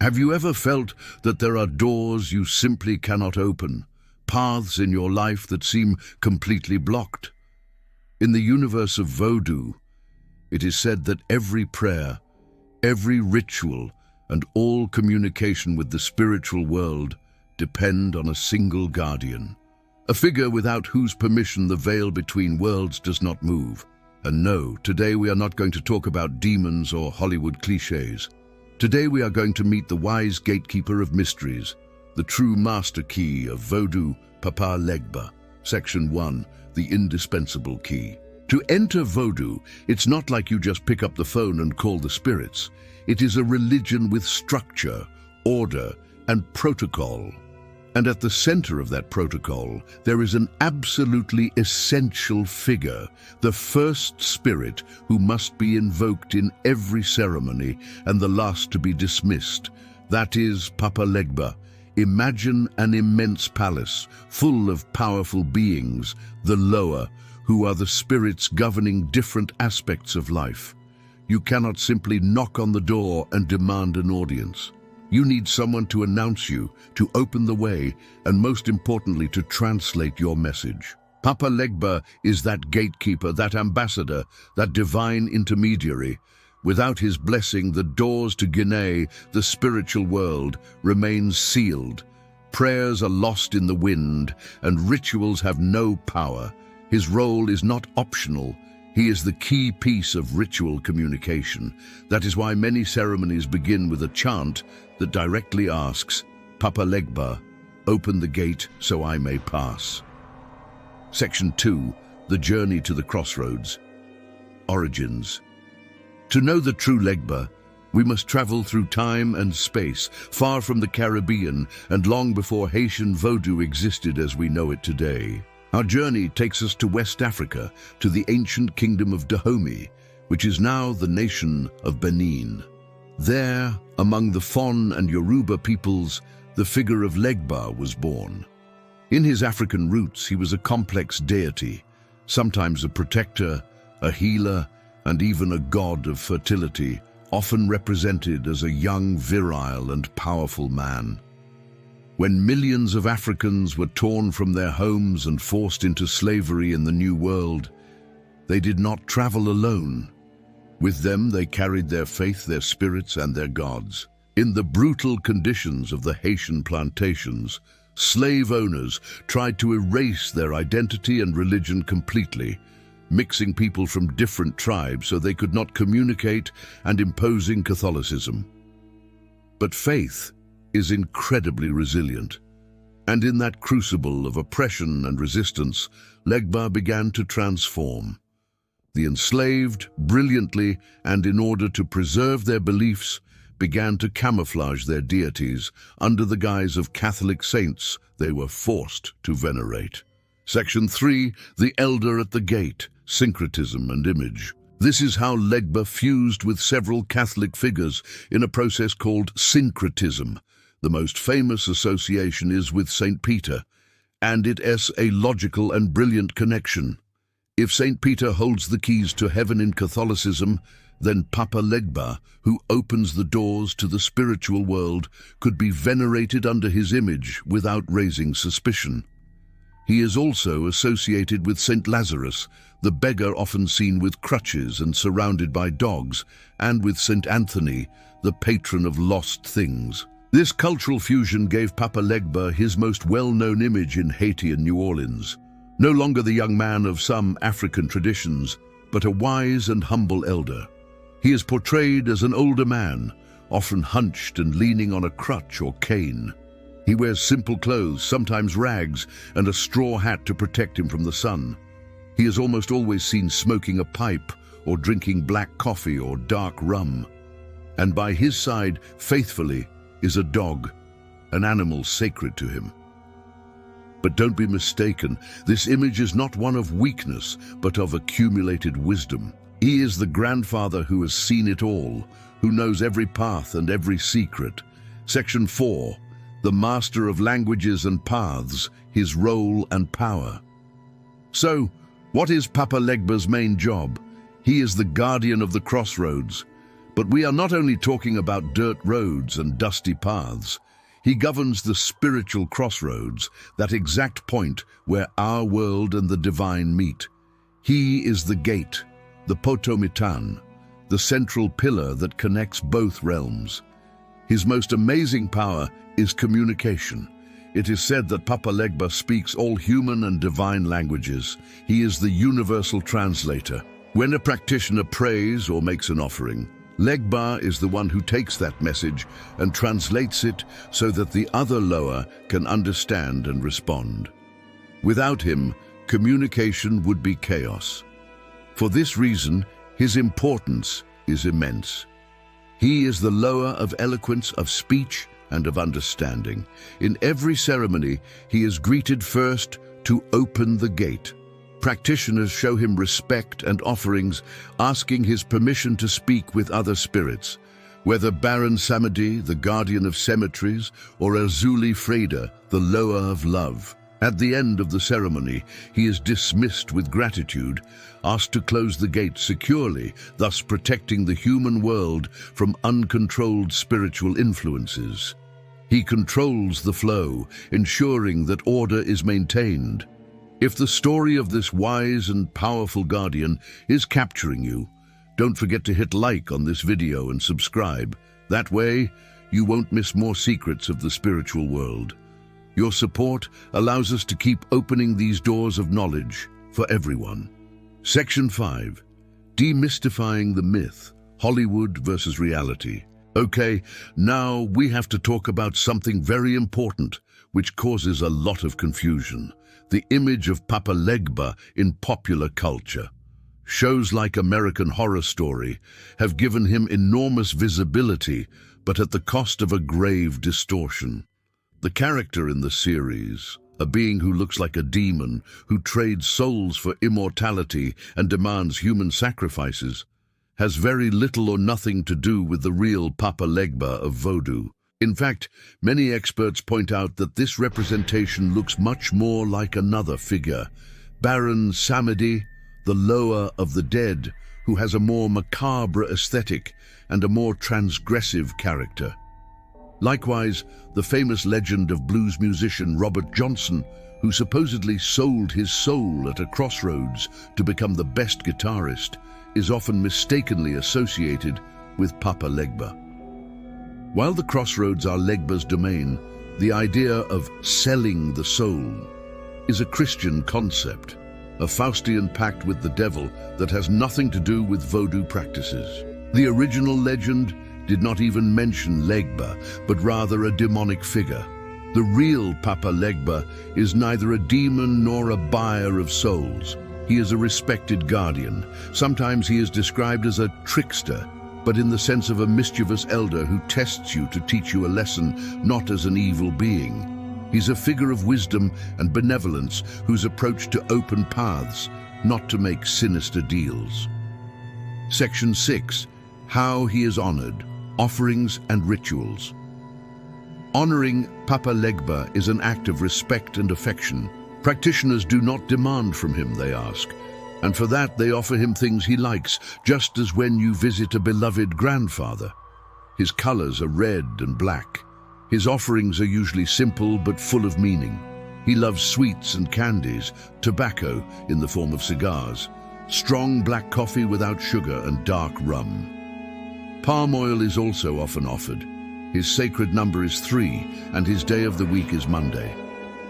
Have you ever felt that there are doors you simply cannot open, paths in your life that seem completely blocked? In the universe of Vodou, it is said that every prayer, every ritual, and all communication with the spiritual world depend on a single guardian, a figure without whose permission the veil between worlds does not move. And no, today we are not going to talk about demons or Hollywood cliches. Today we are going to meet the wise gatekeeper of mysteries, the true master key of Vodou, Papa Legba. Section 1, the indispensable key. To enter Vodou, it's not like you just pick up the phone and call the spirits. It is a religion with structure, order, and protocol. And at the center of that protocol, there is an absolutely essential figure, the first spirit who must be invoked in every ceremony and the last to be dismissed. That is Papa Legba. Imagine an immense palace full of powerful beings, the lower, who are the spirits governing different aspects of life. You cannot simply knock on the door and demand an audience. You need someone to announce you, to open the way, and most importantly, to translate your message. Papa Legba is that gatekeeper, that ambassador, that divine intermediary. Without his blessing, the doors to Guinea, the spiritual world, remain sealed. Prayers are lost in the wind, and rituals have no power. His role is not optional. He is the key piece of ritual communication. That is why many ceremonies begin with a chant that directly asks, Papa Legba, open the gate so I may pass. Section 2, the journey to the crossroads. Origins. To know the true Legba, we must travel through time and space, far from the Caribbean and long before Haitian Vodou existed as we know it today. Our journey takes us to West Africa, to the ancient kingdom of Dahomey, which is now the nation of Benin. There, among the Fon and Yoruba peoples, the figure of Legba was born. In his African roots, he was a complex deity, sometimes a protector, a healer, and even a god of fertility, often represented as a young, virile, and powerful man. When millions of Africans were torn from their homes and forced into slavery in the New World, they did not travel alone. With them, they carried their faith, their spirits, and their gods. In the brutal conditions of the Haitian plantations, slave owners tried to erase their identity and religion completely, mixing people from different tribes so they could not communicate and imposing Catholicism. But faith is incredibly resilient. And in that crucible of oppression and resistance, Legba began to transform. The enslaved, brilliantly, and in order to preserve their beliefs, began to camouflage their deities under the guise of Catholic saints they were forced to venerate. Section 3, the elder at the gate, syncretism and image. This is how Legba fused with several Catholic figures in a process called syncretism. The most famous association is with Saint Peter, and it is a logical and brilliant connection. If Saint Peter holds the keys to heaven in Catholicism, then Papa Legba, who opens the doors to the spiritual world, could be venerated under his image without raising suspicion. He is also associated with Saint Lazarus, the beggar often seen with crutches and surrounded by dogs, and with Saint Anthony, the patron of lost things. This cultural fusion gave Papa Legba his most well-known image in Haiti and New Orleans. No longer the young man of some African traditions, but a wise and humble elder. He is portrayed as an older man, often hunched and leaning on a crutch or cane. He wears simple clothes, sometimes rags, and a straw hat to protect him from the sun. He is almost always seen smoking a pipe or drinking black coffee or dark rum. And by his side, faithfully, is a dog, an animal sacred to him. But don't be mistaken, this image is not one of weakness, but of accumulated wisdom. He is the grandfather who has seen it all, who knows every path and every secret. Section 4, the master of languages and paths, his role and power. So, what is Papa Legba's main job? He is the guardian of the crossroads. But we are not only talking about dirt roads and dusty paths. He governs the spiritual crossroads, that exact point where our world and the divine meet. He is the gate, the potomitan, the central pillar that connects both realms. His most amazing power is communication. It is said that Papa Legba speaks all human and divine languages. He is the universal translator. When a practitioner prays or makes an offering, Legba is the one who takes that message and translates it so that the other lower can understand and respond. Without him, communication would be chaos. For this reason, his importance is immense. He is the lower of eloquence, of speech, and of understanding. In every ceremony, he is greeted first to open the gate. Practitioners show him respect and offerings, asking his permission to speak with other spirits. Whether Baron Samedi, the guardian of cemeteries, or Azuli Freda, the lower of love. At the end of the ceremony, he is dismissed with gratitude, asked to close the gate securely, thus protecting the human world from uncontrolled spiritual influences. He controls the flow, ensuring that order is maintained. If the story of this wise and powerful guardian is capturing you, don't forget to hit like on this video and subscribe. That way, you won't miss more secrets of the spiritual world. Your support allows us to keep opening these doors of knowledge for everyone. Section 5. Demystifying the myth, Hollywood versus reality. Okay, now we have to talk about something very important, which causes a lot of confusion. The image of Papa Legba in popular culture. Shows like American Horror Story have given him enormous visibility, but at the cost of a grave distortion. The character in the series, a being who looks like a demon, who trades souls for immortality and demands human sacrifices, has very little or nothing to do with the real Papa Legba of Vodou. In fact, many experts point out that this representation looks much more like another figure, Baron Samedi, the lower of the dead, who has a more macabre aesthetic and a more transgressive character. Likewise, the famous legend of blues musician Robert Johnson, who supposedly sold his soul at a crossroads to become the best guitarist, is often mistakenly associated with Papa Legba. While the crossroads are Legba's domain, the idea of selling the soul is a Christian concept, a Faustian pact with the devil that has nothing to do with Vodou practices. The original legend did not even mention Legba, but rather a demonic figure. The real Papa Legba is neither a demon nor a buyer of souls. He is a respected guardian. Sometimes he is described as a trickster, but in the sense of a mischievous elder who tests you to teach you a lesson, not as an evil being. He's a figure of wisdom and benevolence whose approach to open paths, not to make sinister deals. Section 6. How he is honored, offerings and rituals. Honoring Papa Legba is an act of respect and affection. Practitioners do not demand from him, they ask. And for that they offer him things he likes, just as when you visit a beloved grandfather. His colors are red and black. His offerings are usually simple but full of meaning. He loves sweets and candies, tobacco in the form of cigars, strong black coffee without sugar and dark rum. Palm oil is also often offered. His sacred number is 3 and his day of the week is Monday.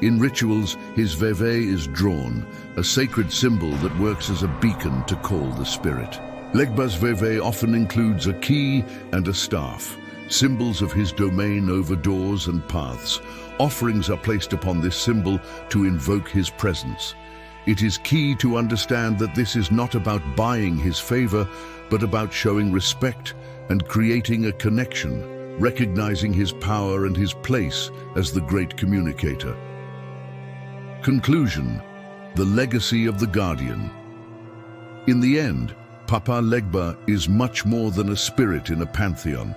In rituals, his veve is drawn, a sacred symbol that works as a beacon to call the spirit. Legba's veve often includes a key and a staff, symbols of his domain over doors and paths. Offerings are placed upon this symbol to invoke his presence. It is key to understand that this is not about buying his favor, but about showing respect and creating a connection, recognizing his power and his place as the great communicator. Conclusion: the legacy of the guardian. In the end, Papa Legba is much more than a spirit in a pantheon.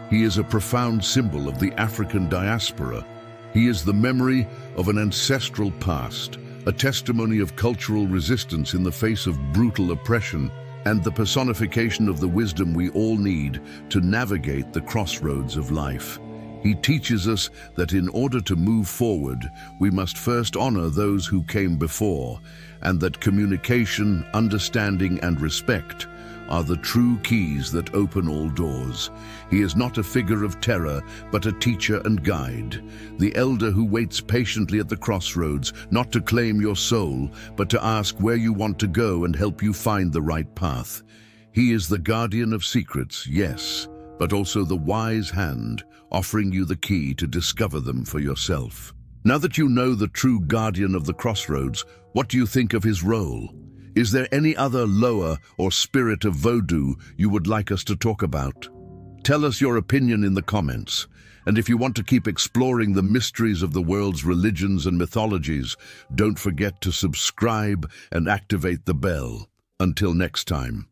He is a profound symbol of the African diaspora. He is the memory of an ancestral past, a testimony of cultural resistance in the face of brutal oppression, and the personification of the wisdom we all need to navigate the crossroads of life. He teaches us that in order to move forward, we must first honor those who came before, and that communication, understanding, and respect are the true keys that open all doors. He is not a figure of terror, but a teacher and guide, the elder who waits patiently at the crossroads, not to claim your soul, but to ask where you want to go and help you find the right path. He is the guardian of secrets, yes, but also the wise hand, offering you the key to discover them for yourself. Now that you know the true guardian of the crossroads, what do you think of his role? Is there any other loa or spirit of Vodou you would like us to talk about? Tell us your opinion in the comments. And if you want to keep exploring the mysteries of the world's religions and mythologies, don't forget to subscribe and activate the bell. Until next time.